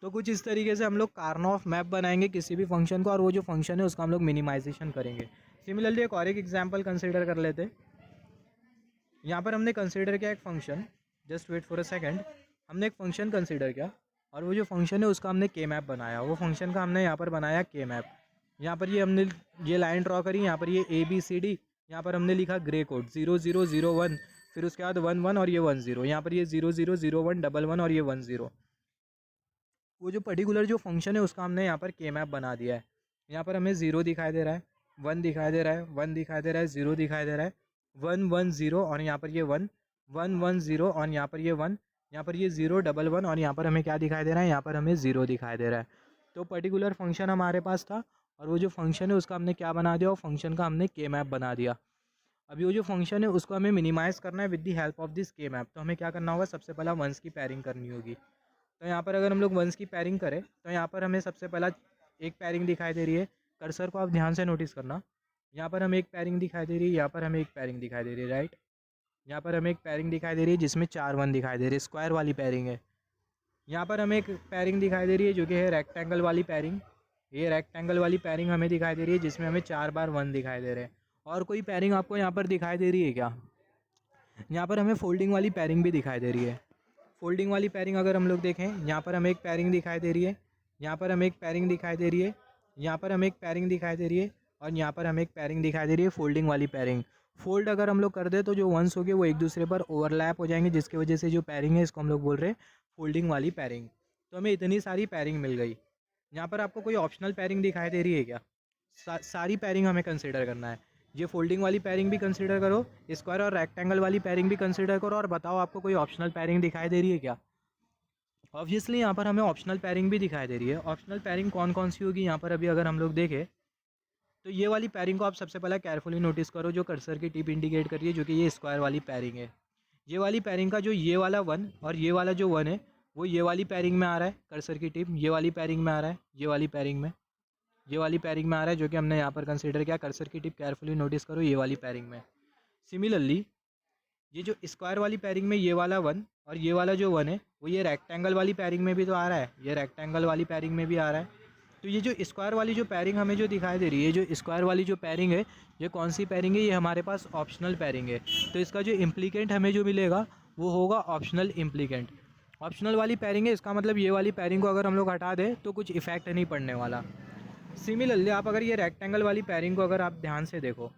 तो कुछ इस तरीके से हम लोग कार्नोफ मैप बनाएंगे किसी भी फंक्शन को, और वो जो फंक्शन है उसका हम लोग मिनिमाइजेशन करेंगे। सिमिलरली एक और एक एग्जाम्पल कंसिडर कर लेते। यहाँ पर हमने कंसिडर किया एक function, just wait for a second, हमने एक फंक्शन कंसिडर किया और वो जो फंक्शन है उसका हमने के मैप बनाया। वो फंक्शन का हमने यहाँ पर बनाया के मैप। यहाँ पर ये हमने ये लाइन ड्रॉ करी, यहाँ पर ये ABCD, यहाँ पर हमने लिखा ग्रे कोड 0 0 0 1, फिर उसके बाद 1 1 और ये 1 0, यहाँ पर ये 0 0 0 1 1 1 और ये 1 0। वो जो पर्टिकुलर जो फंक्शन है उसका हमने यहाँ पर के मैप बना दिया है। यहाँ पर हमें 0 दिखाई दे रहा है, 1 दिखाई दे रहा है, 1 दिखाई दे रहा है, 0 दिखाई दे रहा है, 1 1 0 और यहाँ पर ये 1 1 1 0 और यहाँ पर ये 1, यहाँ पर ये 0 1 1 और यहाँ पर हमें क्या दिखाई दे रहा है, यहाँ पर हमें 0 दिखाई दे रहा है। तो पर्टिकुलर फंक्शन हमारे पास था और वो जो फंक्शन है उसका हमने क्या बना दिया, वो फंक्शन का हमने के मैप बना दिया। अभी वो जो फंक्शन है उसको हमें मिनिमाइज़ करना है with the help of this के मैप। तो हमें क्या करना होगा, सबसे पहला वंस की पेयरिंग करनी होगी। तो यहाँ पर अगर हम लोग वंस की पेयरिंग करें तो यहाँ पर हमें सबसे पहला एक पेयरिंग दिखाई दे रही है। कर्सर को आप ध्यान से नोटिस करना, यहाँ पर हमें एक पेयरिंग दिखाई दे रही है, यहाँ पर हमें एक पेयरिंग दिखाई दे रही है, राइट। यहाँ पर हमें एक पेयरिंग दिखाई दे रही है जिसमें 4 1 दिखाई दे रही है, स्क्वायर वाली पेयरिंग है। यहाँ पर हमें एक पेयरिंग दिखाई दे रही है जो कि है रेक्टेंगल वाली पेयरिंग। ये रेक्टेंगल वाली पेयरिंग हमें दिखाई दे रही है जिसमें हमें 4 बार 1 दिखाई दे रहे हैं। और कोई पेयरिंग आपको यहाँ पर दिखाई दे रही है क्या? यहाँ पर हमें फोल्डिंग वाली पेयरिंग भी दिखाई दे रही है। फोल्डिंग वाली पेयरिंग अगर हम लोग देखें, यहाँ पर हमें एक पेयरिंग दिखाई दे रही है, यहाँ पर हमें एक पेयरिंग दिखाई दे रही है, यहाँ पर हमें एक पेयरिंग दिखाई दे रही है और यहाँ पर हमें एक पेयरिंग दिखाई दे रही है फोल्डिंग वाली पेयरिंग। फोल्ड अगर हम लोग कर दे तो जो वंस होंगे वो एक दूसरे पर ओवरलैप हो जाएंगे, जिसकी वजह से जो पेयरिंग है इसको हम लोग बोल रहे हैं फोल्डिंग वाली पेयरिंग। तो हमें इतनी सारी पेयरिंग मिल गई। यहाँ पर आपको कोई ऑप्शनल पेयरिंग दिखाई दे रही है क्या? सारी पेयरिंग हमें कंसिडर करना है। ये फोल्डिंग वाली पेयरिंग भी कंसिडर करो, स्क्वायर और रेक्टेंगल वाली पेयरिंग भी कंसिडर करो, और बताओ आपको कोई ऑप्शनल पेयरिंग दिखाई दे रही है क्या? ऑब्वियसली यहाँ पर हमें ऑप्शनल पेयरिंग भी दिखाई दे रही है। ऑप्शनल पेयरिंग कौन कौन सी होगी यहाँ पर अभी अगर हम लोग देखें तो ये वाली पेयरिंग को आप सबसे पहले केयरफुली नोटिस करो, जो कर्सर की टिप इंडिकेट कर रही है, जो कि ये स्क्वायर वाली पेयरिंग है। ये वाली पेयरिंग का जो ये वाला 1 और ये वाला जो 1 है वो ये वाली पेयरिंग में आ रहा है। कर्सर की टिप ये वाली पेयरिंग में आ रहा है, ये वाली पेयरिंग में, ये वाली पेयरिंग में आ रहा है, जो कि हमने यहाँ पर कंसिडर किया। कर्सर की टिप केयरफुली नोटिस करो, ये वाली पेयरिंग में। सिमिलरली ये जो स्क्वायर वाली पेयरिंग में ये वाला 1 और ये वाला जो 1 है वो ये रेक्टेंगल वाली पेयरिंग में भी तो आ रहा है, ये रेक्टेंगल वाली पेयरिंग में भी आ रहा है। तो ये जो स्क्वायर वाली जो पेयरिंग हमें जो दिखाई दे रही है, जो स्क्वायर वाली जो पेयरिंग है, ये कौन सी पेयरिंग है? ये हमारे पास ऑप्शनल पेयरिंग है। तो इसका जो इम्प्लीकेंट हमें जो मिलेगा वो होगा ऑप्शनल इम्प्लीकेंट। ऑप्शनल वाली पेयरिंग है, इसका मतलब ये वाली पेयरिंग को अगर हम लोग हटा दें तो कुछ इफेक्ट नहीं पड़ने वाला। सिमिलरली आप अगर ये रेक्टेंगल वाली पेयरिंग को अगर आप ध्यान से देखो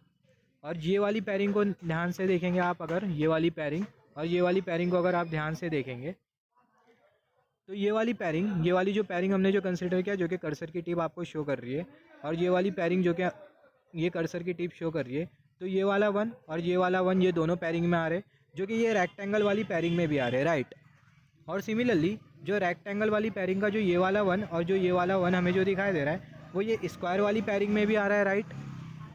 और ये वाली पेयरिंग को ध्यान से देखेंगे आप, अगर ये वाली पेयरिंग और ये वाली पेयरिंग को अगर आप ध्यान से देखेंगे तो ये वाली पेयरिंग, ये वाली जो पेयरिंग हमने जो कंसिडर किया, जो कि कर्सर की टिप आपको शो कर रही है, और ये वाली पेयरिंग जो कि ये कर्सर की टिप शो कर रही है, तो ये वाला 1 और ये वाला 1 ये दोनों पेयरिंग में आ रहे हैं, जो कि ये रेक्टेंगल वाली पेयरिंग में भी आ रहे हैं, राइट। और सिमिलरली जो रेक्टेंगल वाली पेयरिंग का जो ये वाला 1 और जो ये वाला 1 हमें जो दिखाई दे रहा है वो ये स्क्वायर वाली पेयरिंग में भी आ रहा है, राइट।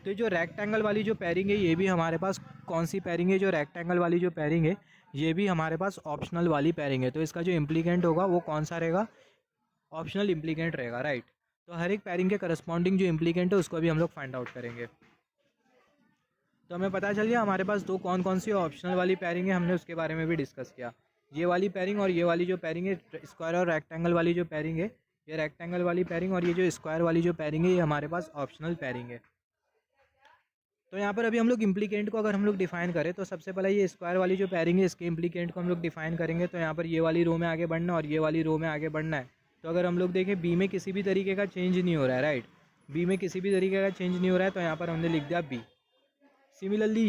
तो जो रेक्टेंगल वाली जो पेयरिंग है ये भी हमारे पास कौन सी पेयरिंग है? जो रेक्टेंगल वाली जो पेयरिंग है ये भी हमारे पास ऑप्शनल वाली पेयरिंग है। तो इसका जो इम्प्लीकेंट होगा वो कौन सा रहेगा? ऑप्शनल इम्प्लीकेंट रहेगा, राइट। तो हर एक पेयरिंग के करस्पॉन्डिंग जो इम्प्लीकेंट है उसको भी हम लोग फाइंड आउट करेंगे। तो हमें पता चल गया हमारे पास दो कौन कौन सी ऑप्शनल वाली पेयरिंग है, हमने उसके बारे में भी डिस्कस किया। ये वाली पेयरिंग और ये वाली जो पेयरिंग है, स्क्वायर और रेक्टेंगल वाली जो पेयरिंग है, ये रेक्टेंगल वाली पेयरिंग और ये जो स्क्वायर वाली जो पेयरिंग है ये हमारे पास ऑप्शनल पेयरिंग है। तो यहाँ पर अभी हम लोग इम्प्लीकेंट को अगर हम लोग डिफाइन करें तो सबसे पहले ये स्क्वायर वाली जो पेयरिंग है इसके इम्प्लीकेंट को हम लोग डिफाइन करेंगे। तो यहाँ पर ये वाली रो में आगे बढ़ना और ये वाली रो में आगे बढ़ना है। तो अगर हम लोग देखें बी में किसी भी तरीके का चेंज नहीं हो रहा है, राइट, बी में किसी भी तरीके का चेंज नहीं हो रहा है, तो यहाँ पर हमने लिख दिया बी। सिमिलरली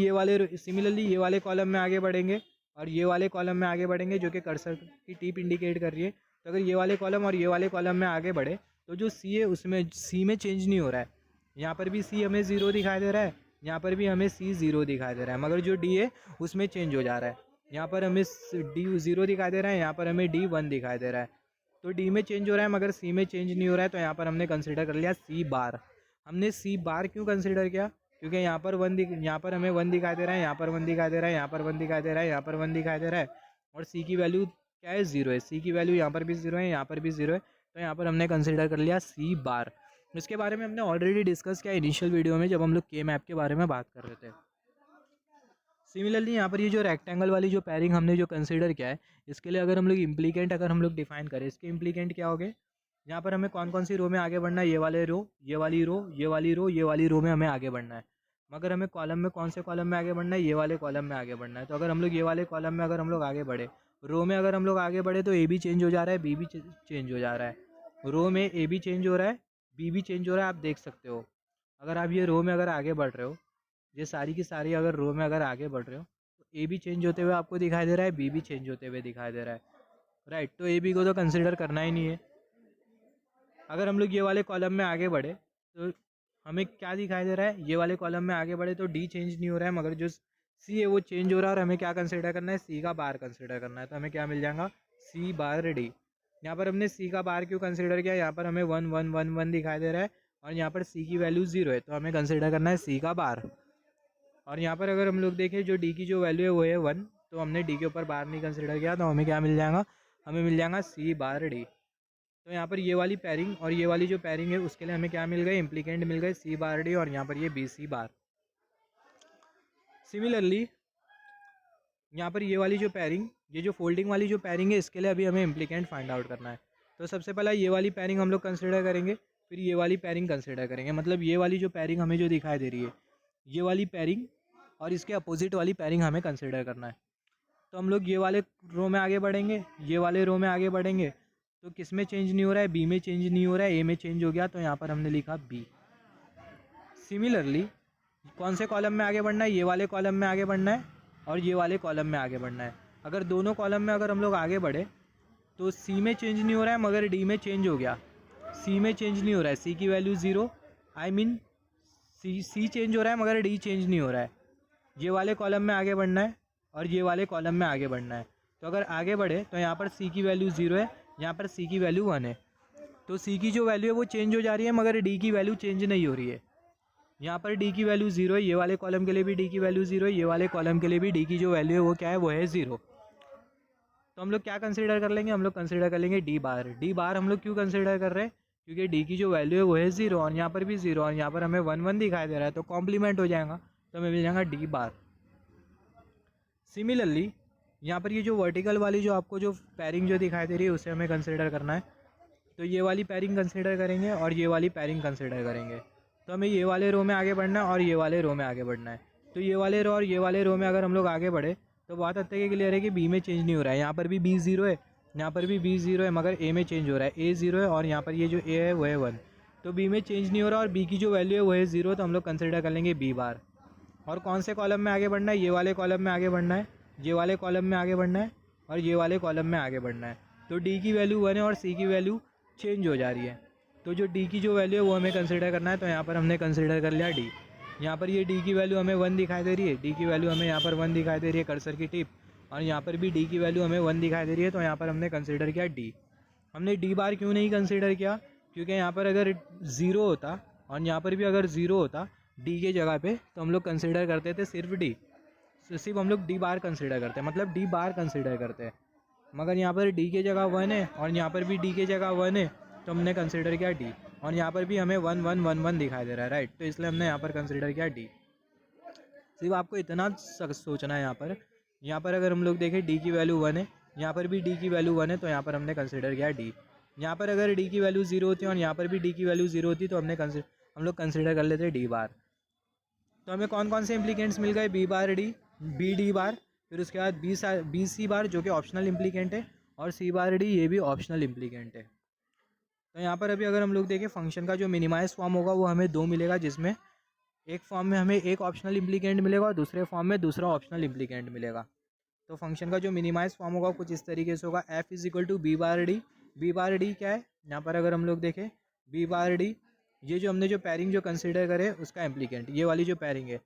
ये वाले कॉलम में आगे बढ़ेंगे और ये वाले कॉलम में आगे बढ़ेंगे, जो कि कर्सर की टिप इंडिकेट कर रही है। तो अगर ये वाले कॉलम और ये वाले कॉलम में आगे बढ़े तो जो सी है उसमें सी में चेंज नहीं हो रहा है। यहाँ पर भी सी हमें 0 दिखाई दे रहा है, यहाँ पर भी हमें सी 0 दिखाई दे रहा है, मगर जो डी है उसमें चेंज हो जा रहा है। यहाँ पर हमें डी 0 दिखाई दे रहा है, यहाँ पर हमें डी 1 दिखाई दे रहा है। तो डी में चेंज हो रहा है मगर सी में चेंज नहीं हो रहा है, तो यहाँ पर हमने कंसिडर कर लिया सी बार। हमने सी बार क्यों कंसिडर किया? क्योंकि यहाँ पर यहाँ पर हमें 1 दिखाई दे रहा है, यहाँ पर 1 दिखाई दे रहा है, यहाँ पर 1 दिखाई दे रहा है, यहाँ पर 1 दिखाई दे रहा है, और सी की वैल्यू क्या है? 0 है। सी की वैल्यू यहाँ पर भी 0 है, यहाँ पर भी 0 है, तो यहाँ पर हमने कंसिडर कर लिया सी बार। इसके बारे में हमने ऑलरेडी डिस्कस किया इनिशियल वीडियो में जब हम लोग के मैप के बारे में बात कर रहे थे। सिमिलरली यहाँ पर ये जो रेक्टेंगल वाली जो पैरिंग हमने जो कंसीडर किया है, इसके लिए अगर हम लोग इम्प्लीकेंट अगर हम लोग डिफाइन करें, इसके इम्प्लीकेंट क्या हो गए, यहाँ पर हमें कौन कौन सी रो में आगे बढ़ना है, ये वाले रो, ये वाली रो, ये वाली रो, ये वाली रो में हमें आगे बढ़ना है। मगर हमें कॉलम में कौन से कॉलम में आगे बढ़ना है, ये वाले कॉलम में आगे बढ़ना है। तो अगर हम लोग ये वाले कॉलम में अगर हम लोग आगे बढ़े, रो में अगर हम लोग आगे बढ़े तो ए भी चेंज हो जा रहा है, बी भी चेंज हो जा रहा है। रो में ए भी चेंज हो रहा है, बी भी चेंज हो रहा है, आप देख सकते हो। अगर आप ये रो में अगर आगे बढ़ रहे हो, ये सारी की सारी अगर रो में अगर आगे बढ़ रहे हो, तो ए भी चेंज होते हुए आपको दिखाई दे रहा है, बी भी चेंज होते हुए दिखाई दे रहा है, राइट। तो ए बी को तो कंसिडर करना ही नहीं है। अगर हम लोग ये वाले कॉलम में आगे बढ़े तो हमें क्या दिखाई दे रहा है, ये वाले कॉलम में आगे बढ़े तो डी चेंज नहीं हो रहा है, मगर जो सी है वो चेंज हो रहा है। और हमें क्या कंसिडर करना है, सी का बार कंसिडर करना है। तो हमें क्या मिल जाएगा, सी बार डी। यहाँ पर हमने सी का बार क्यों कंसिडर किया, यहाँ पर हमें 1 1 1 1 दिखाई दे रहा है और यहाँ पर सी की वैल्यू 0 है, तो हमें कंसिडर करना है सी का बार। और यहाँ पर अगर हम लोग देखें जो डी की जो वैल्यू है वो है 1, तो हमने डी के ऊपर बार नहीं कंसिडर किया, तो हमें क्या मिल जाएगा, हमें मिल जाएगा सी बार डी। तो यहाँ पर ये वाली पैरिंग और ये वाली जो पैरिंग है उसके लिए हमें क्या मिल गए, इम्प्लीकेंट मिल गए सी बार डी, और यहाँ पर ये बी सी बार। सिमिलरली यहाँ पर ये वाली जो पैरिंग, ये जो फोल्डिंग वाली जो पैरिंग है, इसके लिए अभी हमें इम्प्लीकेंट फाइंड आउट करना है। तो सबसे पहला ये वाली पैरिंग हम लोग कंसिडर करेंगे, फिर ये वाली पैरिंग कंसिडर करेंगे। मतलब ये वाली जो पैरिंग हमें जो दिखाई दे रही है, ये वाली पैरिंग और इसके अपोजिट वाली पैरिंग हमें कंसिडर करना है। तो हम लोग ये वाले रो में आगे बढ़ेंगे, ये वाले रो में आगे बढ़ेंगे, तो किस में चेंज नहीं हो रहा है, बी में चेंज नहीं हो रहा है, ए में चेंज हो गया, तो यहाँ पर हमने लिखा बी। सिमिलरली कौन से कॉलम में आगे बढ़ना है, ये वाले कॉलम में आगे बढ़ना है और ये वाले कॉलम में आगे बढ़ना है। अगर दोनों कॉलम में अगर हम लोग आगे बढ़े तो सी में चेंज नहीं हो रहा है मगर डी में चेंज हो गया, सी में चेंज नहीं हो रहा है, सी की value 0, I mean C change हो रहा है मगर डी चेंज नहीं हो रहा है। ये वाले कॉलम में आगे बढ़ना है और ये वाले कॉलम में आगे बढ़ना है। तो अगर आगे बढ़े तो यहाँ पर सी की वैल्यू 0 है, यहाँ पर सी की वैल्यू 1 है, तो सी की जो वैल्यू है वो चेंज हो जा रही है मगर डी की वैल्यू चेंज नहीं हो रही है। यहाँ पर डी की वैल्यू 0 है, ये वाले कॉलम के लिए भी डी की वैल्यू 0 है, ये वाले कॉलम के लिए भी डी की जो वैल्यू है वो क्या है, वो है 0। तो हम लोग क्या कंसिडर कर लेंगे, हम लोग कंसिडर कर लेंगे डी बार। डी बार हम लोग क्यों कंसिडर कर रहे हैं, क्योंकि डी की जो वैल्यू है वो है 0 और यहाँ पर भी 0 और यहाँ पर हमें 1 1 दिखाई दे रहा है, तो कॉम्प्लीमेंट हो जाएगा, तो हमें मिल जाएगा डी बार। सिमिलरली यहाँ पर ये जो वर्टिकल वाली जो आपको जो पैरिंग जो दिखाई दे रही है उसे हमें कंसिडर करना है। तो ये वाली पैरिंग कंसिडर करेंगे और ये वाली पैरिंग कंसिडर करेंगे। तो हमें ये वाले रो में आगे बढ़ना है और ये वाले रो में आगे बढ़ना है। तो ये वाले रो और ये वाले रो में अगर हम लोग आगे बढ़े तो बात हद तक क्लियर है कि बी में चेंज नहीं हो रहा है, यहाँ पर भी बी 0 है, यहाँ पर भी बी 0 है, मगर ए में चेंज हो रहा है, ए 0 है और यहाँ पर ये जो ए है वो है 1। तो बी में चेंज नहीं हो रहा और बी की जो वैल्यू है वो है 0, तो हम लोग कंसिडर कर लेंगे बी बार। और कौन से कॉलम में आगे बढ़ना है, ये वाले कॉलम में आगे बढ़ना है, ये वाले कॉलम में आगे बढ़ना है और ये वाले कॉलम में आगे बढ़ना है। तो डी की वैल्यू 1 है और सी की वैल्यू चेंज हो जा रही है, तो जो डी की जो वैल्यू है वो हमें कंसिडर करना है। तो यहाँ पर हमने कंसिडर कर लिया डी। यहाँ पर ये डी की वैल्यू हमें 1 दिखाई दे रही है, डी की वैल्यू हमें यहाँ पर 1 दिखाई दे रही है कर्सर की टिप, और यहाँ पर भी डी की वैल्यू हमें 1 दिखाई दे रही है, तो यहाँ पर हमने कंसिडर किया डी। हमने डी बार क्यों नहीं कंसिडर किया, क्योंकि यहाँ पर अगर 0 होता और यहाँ पर भी अगर 0 होता डी के जगह पे, तो हम लोग कंसिडर करते थे सिर्फ डी, सिर्फ हम लोग डी बार कंसिडर करते हैं, मतलब डी बार कंसिडर करते हैं। मगर यहाँ पर डी के जगह 1 है और यहाँ पर भी डी के जगह 1 है, तो हमने कंसिडर किया डी, और यहाँ पर भी हमें 1 1 1 1 दिखाई दे रहा है, राइट। तो इसलिए हमने यहाँ पर कंसिडर किया डी। सिर्फ आपको इतना सोचना है यहाँ पर अगर हम लोग देखें डी की वैल्यू 1 है, यहाँ पर भी डी की वैल्यू 1 है, तो यहाँ पर हमने कंसिडर किया डी। यहाँ पर अगर डी की वैल्यू 0 होती है और यहाँ पर भी डी की वैल्यू 0 होती, तो हम लोग कंसिडर कर लेते डी बार। तो हमें कौन कौन से इम्प्लीकेंट्स मिल गए, B bar D, B D bar, फिर उसके बाद बी सी बार जो कि ऑप्शनल इम्प्लीकेंट है, और सी बार डी ये भी ऑप्शनल इम्प्लीकेंट है। तो यहाँ पर अभी अगर हम लोग देखें फंक्शन का जो मिनिमाइज फॉर्म होगा वो हमें 2 मिलेगा, जिसमें एक फॉर्म में हमें एक ऑप्शनल इम्प्लीकेंट मिलेगा और दूसरे फॉर्म में दूसरा ऑप्शनल इम्प्लीकेंट मिलेगा। तो फंक्शन का जो मिनिमाइज फॉर्म होगा कुछ इस तरीके से होगा, F is equal to B bar D. B bar D क्या है, यहाँ पर अगर हम लोग देखें बी बार डी, ये जो हमने जो पैरिंग जो कंसिडर करे उसका इम्प्लीकेंट, ये वाली जो पैरिंग है,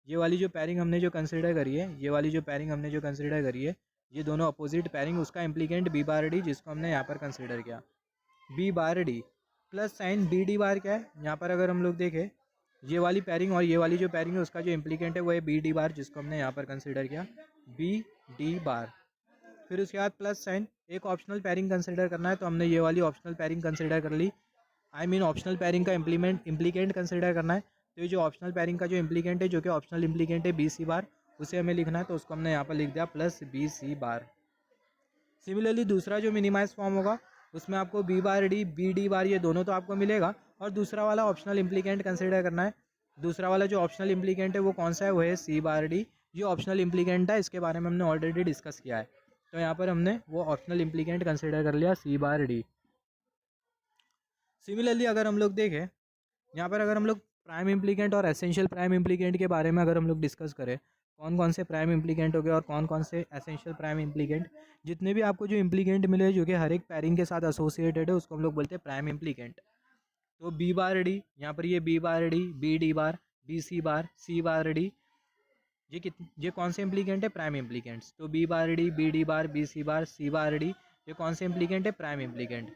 ये वाली जो पैरिंग हमने जो कंसिडर करी है, ये वाली जो पैरिंग हमने जो कंसिडर करी है, ये दोनों अपोजिट पैरिंग, उसका इम्प्लीकेंट बी बार डी, जिसको हमने यहाँ पर कंसिडर किया B bar D plus sign B D bar क्या है, यहाँ पर अगर हम लोग देखें ये वाली पैरिंग और ये वाली जो पैरिंग है उसका जो इम्प्लीकेंट है वो है बी डी बार, जिसको हमने यहाँ पर कंसिडर किया बी डी बार। फिर उसके बाद प्लस साइन एक ऑप्शनल पैरिंग कंसिडर करना है, तो हमने ये वाली ऑप्शनल पैरिंग कंसिडर कर ली, आई मीन ऑप्शनल पैरिंग का इम्प्लीकेंट कंसिडर करना है। तो ये जो ऑप्शनल पैरिंग का जो इम्प्लीकेंट है, जो कि ऑप्शनल इम्प्लीकेंट है बी सी बार, उसे हमें लिखना है, तो उसको हमने यहाँ पर लिख दिया plus B C bar. Similarly दूसरा जो मिनिमाइज फॉर्म होगा उसमें आपको B bar D B D bar ये दोनों तो आपको मिलेगा, और दूसरा वाला ऑप्शनल इम्प्लीकेंट कंसिडर करना है। दूसरा वाला जो ऑप्शनल इम्प्लीकेंट है वो कौन सा है, वो है सी बार डी। ये ऑप्शनल इम्प्लीकेंट है, इसके बारे में हमने ऑलरेडी डिस्कस किया है, तो यहाँ पर हमने वो ऑप्शनल इम्प्लीकेंट कंसिडर कर लिया सी बार डी। सिमिलरली अगर हम लोग देखें यहाँ पर, अगर हम लोग प्राइम इम्प्लीकेंट और एसेंशियल प्राइम इम्प्लीकेंट के बारे में अगर हम लोग डिस्कस करें, कौन कौन से प्राइम इम्प्लीकेंट हो गए और कौन कौन से एसेंशियल प्राइम इम्प्लीकेंट, जितने भी आपको जो इम्प्लीकेंट मिले जो कि हर एक पैरिंग के साथ एसोसिएटेड है, उसको हम लोग बोलते हैं प्राइम इम्प्लीकेंट। तो बी बार डी, यहाँ पर ये B bar D, B D bar, B C bar, C bar D, ये कौन से इम्प्लीकेंट है, प्राइम इम्प्लीकेंट्स। तो B bar D, B D bar, B C bar, C bar D, ये कौन से इम्प्लीकेंट है, प्राइम इम्प्लीकेंट।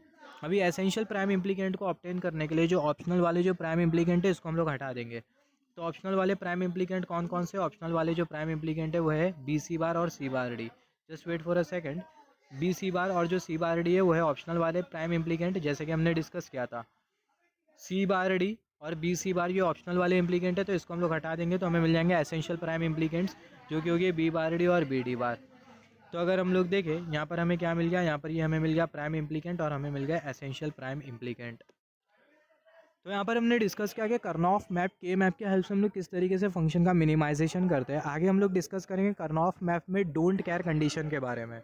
अभी एसेंशियल प्राइम इम्प्लीकेंट को ऑब्टेन करने के लिए जो ऑप्शनल वाले जो प्राइम इम्प्लीकेंट है इसको हम लोग हटा देंगे। तो ऑप्शनल वाले प्राइम इम्प्लीकेंट कौन कौन से, ऑप्शनल वाले जो प्राइम इम्प्लीकेंट है वो है बी सी बार और C bar D. Just wait for a second, B C bar और जो सी बार डी है वो है ऑप्शनल वाले प्राइम इम्प्लीकेंट, जैसे कि हमने डिस्कस किया था। सी बार डी और बी सी बार ये ऑप्शनल वाले इम्प्लीकेंट है, तो इसको हम लोग हटा देंगे, तो हमें मिल जाएंगे एसेंशियल प्राइम इम्प्लीकेंट्स, जो कि हो गए बी बार डी और बी डी बार। तो अगर हम लोग देखें यहाँ पर हमें क्या मिल गया, यहाँ पर ये हमें मिल गया प्राइम इम्प्लीकेंट और हमें मिल गया एसेंशियल प्राइम इम्प्लीकेंट। तो यहाँ पर हमने डिस्कस किया कि कर्नॉफ मैप के मैप के हेल्प से हम लोग किस तरीके से फंक्शन का मिनिमाइजेशन करते हैं। आगे हम लोग डिस्कस करेंगे कर्नॉफ मैप में डोंट केयर कंडीशन के बारे में।